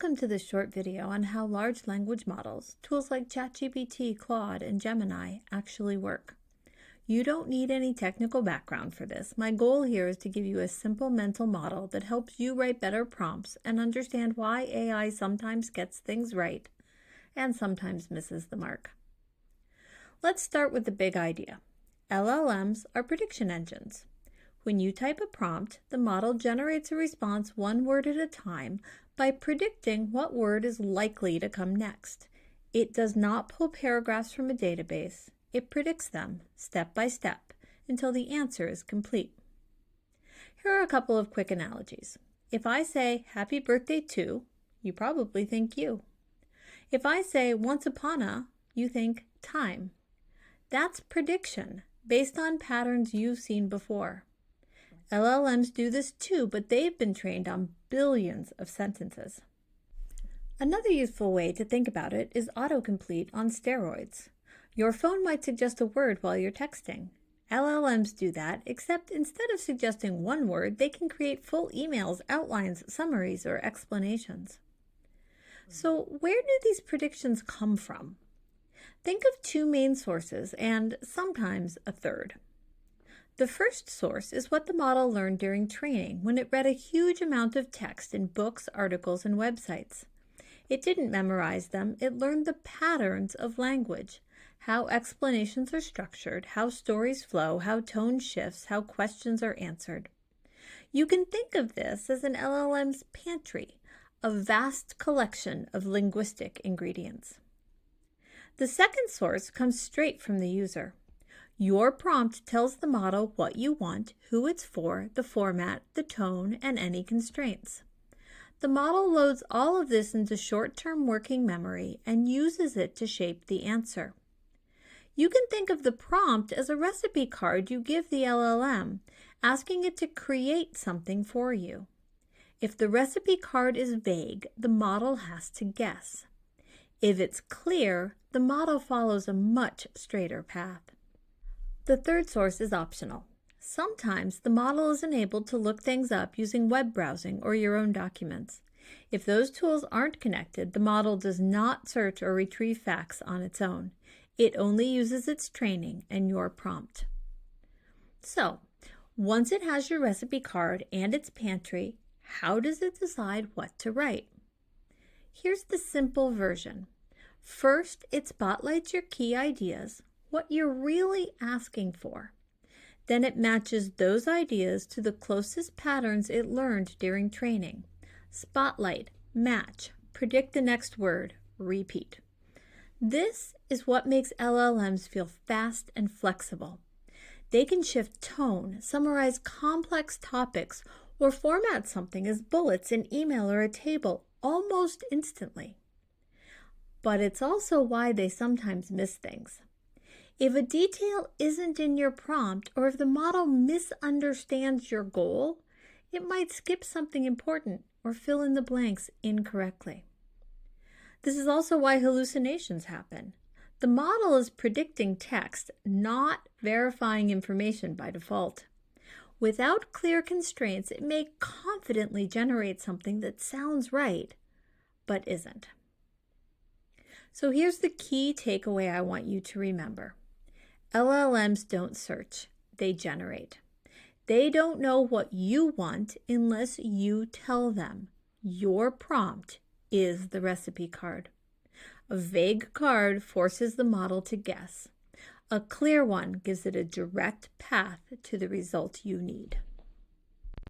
Welcome to this short video on how large language models, tools like ChatGPT, Claude, and Gemini actually work. You don't need any technical background for this. My goal here is to give you a simple mental model that helps you write better prompts and understand why AI sometimes gets things right and sometimes misses the mark. Let's start with the big idea. LLMs are prediction engines. When you type a prompt, the model generates a response one word at a time by predicting what word is likely to come next. It does not pull paragraphs from a database. It predicts them step by step until the answer is complete. Here are a couple of quick analogies. If I say, "Happy birthday to," you probably think you. If I say, "Once upon a," you think time. That's prediction based on patterns you've seen before. LLMs do this too, but they've been trained on billions of sentences. Another useful way to think about it is autocomplete on steroids. Your phone might suggest a word while you're texting. LLMs do that, except instead of suggesting one word, they can create full emails, outlines, summaries, or explanations. So where do these predictions come from? Think of two main sources and sometimes a third. The first source is what the model learned during training when it read a huge amount of text in books, articles, and websites. It didn't memorize them, it learned the patterns of language, how explanations are structured, how stories flow, how tone shifts, how questions are answered. You can think of this as an LLM's pantry, a vast collection of linguistic ingredients. The second source comes straight from the user. Your prompt tells the model what you want, who it's for, the format, the tone, and any constraints. The model loads all of this into short-term working memory and uses it to shape the answer. You can think of the prompt as a recipe card you give the LLM, asking it to create something for you. If the recipe card is vague, the model has to guess. If it's clear, the model follows a much straighter path. The third source is optional. Sometimes the model is enabled to look things up using web browsing or your own documents. If those tools aren't connected, the model does not search or retrieve facts on its own. It only uses its training and your prompt. So, once it has your recipe card and its pantry, how does it decide what to write? Here's the simple version. First, it spotlights your key ideas, what you're really asking for. Then it matches those ideas to the closest patterns it learned during training. Spotlight, match, predict the next word, repeat. This is what makes LLMs feel fast and flexible. They can shift tone, summarize complex topics, or format something as bullets in email or a table almost instantly. But it's also why they sometimes miss things. If a detail isn't in your prompt, or if the model misunderstands your goal, it might skip something important or fill in the blanks incorrectly. This is also why hallucinations happen. The model is predicting text, not verifying information by default. Without clear constraints, it may confidently generate something that sounds right, but isn't. So here's the key takeaway I want you to remember. LLMs don't search, they generate. They don't know what you want unless you tell them. Your prompt is the recipe card. A vague card forces the model to guess. A clear one gives it a direct path to the result you need.